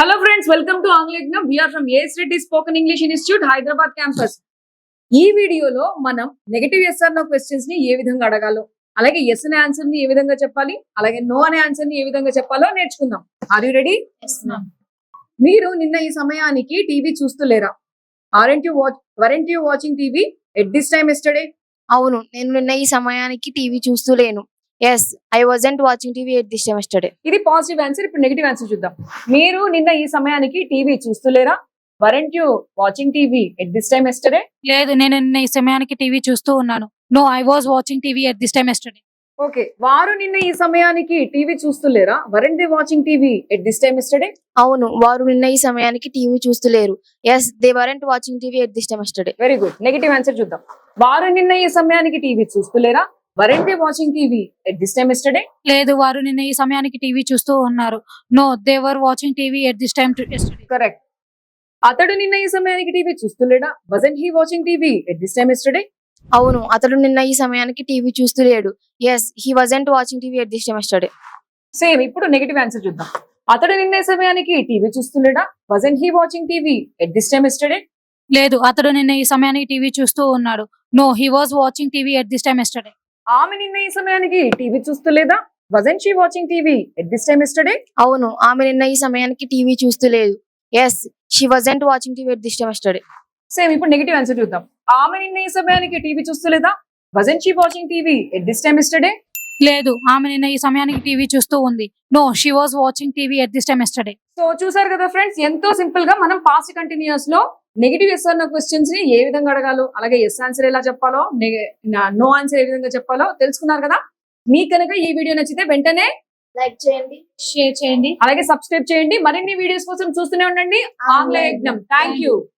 Hello friends, welcome to Anglagna. We are from AS Reddy Spoken English Institute, Hyderabad campus. ఈ వీడియోలో మనం negative yes or no questions ని ఏ విధంగా అడగాలో, అలాగే ఎస్ అనే ఆన్సర్ ని ఏ విధంగా చెప్పాలి, అలాగే నో అనే ఆన్సర్ ని ఏ విధంగా చెప్పాలో నేర్చుకుందాం. Are you ready? మీరు నిన్న ఈ సమయానికి టీవీ చూస్తలేరా? Weren't you watching TV at this time yesterday? అవును, నేను నిన్న ఈ సమయానికి టీవీ చూస్తలేను. Yes, I wasn't watching TV at this time yesterday. ఇది పాజిటివ్ ఆన్సర్. ఇప్పుడు నెగటివ్ ఆన్సర్ చూద్దాం. మీరు నిన్న ఈ సమయానికి టీవీ చూస్తలేరా? Weren't you watching TV at this time yesterday? లేదు, నేను నిన్న ఈ సమయానికి టీవీ చూస్తూ ఉన్నాను. No, I was watching TV at this time yesterday. Okay, వారు నిన్న ఈ సమయానికి టీవీ చూస్తలేరా? Weren't they watching TV at this time yesterday? అవును, వారు నిన్న ఈ సమయానికి టీవీ చూస్తలేరు. Yes, they weren't watching TV at this time yesterday. Very good. Negative answer చూద్దాం. వారు నిన్న ఈ సమయానికి టీవీ చూస్తలేరా? Weren't they watching TV at this time yesterday? లేదు, వారు నిన్న ఈ సమయానికి టీవీ చూస్తూ ఉన్నారు. No, they were watching TV at this time yesterday. Correct. అతడు నిన్న ఈ సమయానికి టీవీ చూస్తలేడా? Wasn't he watching TV at this time yesterday? అవును, అతడు నిన్న ఈ సమయానికి టీవీ చూస్తలేడు. Yes, he wasn't watching TV at this time yesterday. Same. ఇప్పుడు నెగటివ్ ఆన్సర్ చూద్దాం. అతడు నిన్న ఈ సమయానికి టీవీ చూస్తలేడా? Wasn't he watching TV at this time yesterday? లేదు, అతడు నిన్న ఈ సమయానికి టీవీ చూస్తూ ఉన్నాడు. No, he was watching TV at this time yesterday. ఆమె నిన్న ఈ సమయానికి టీవీ చూస్తలేదా? Wasn't she watching TV at this time yesterday? అవును, ఆమె నిన్న ఈ సమయానికి టీవీ చూస్తలేదు. Yes, she wasn't watching TV at this time yesterday. Same. ఇప్పుడు నెగటివ్ ఆన్సర్ చూద్దాం. ఆమె నిన్న ఈ సమయానికి టీవీ చూస్తలేదా? Wasn't she watching TV at this time yesterday? లేదు, ఆమె నిన్న ఈ సమయానికి టీవీ చూస్తూ ఉంది. No, she was watching TV at this time yesterday. So చూసారు కదా ఫ్రెండ్స్, ఎంతో సింపుల్ గా మనం పాస్ట్ కంటిన్యూస్ లో నెగిటివ్ ఎస్ అన్న క్వశ్చన్స్ ని ఏ విధంగా అడగాలో, అలాగే ఎస్ ఆన్సర్ ఎలా చెప్పాలో, నో ఆన్సర్ ఏ విధంగా చెప్పాలో తెలుసుకున్నారు కదా. మీకు కనుక ఈ వీడియో నచ్చితే వెంటనే లైక్ చేయండి, షేర్ చేయండి, అలాగే సబ్స్క్రైబ్ చేయండి. మరిన్ని వీడియోస్ కోసం చూస్తూనే ఉండండి ఆంగ్ల యజ్ఞం. Thank you.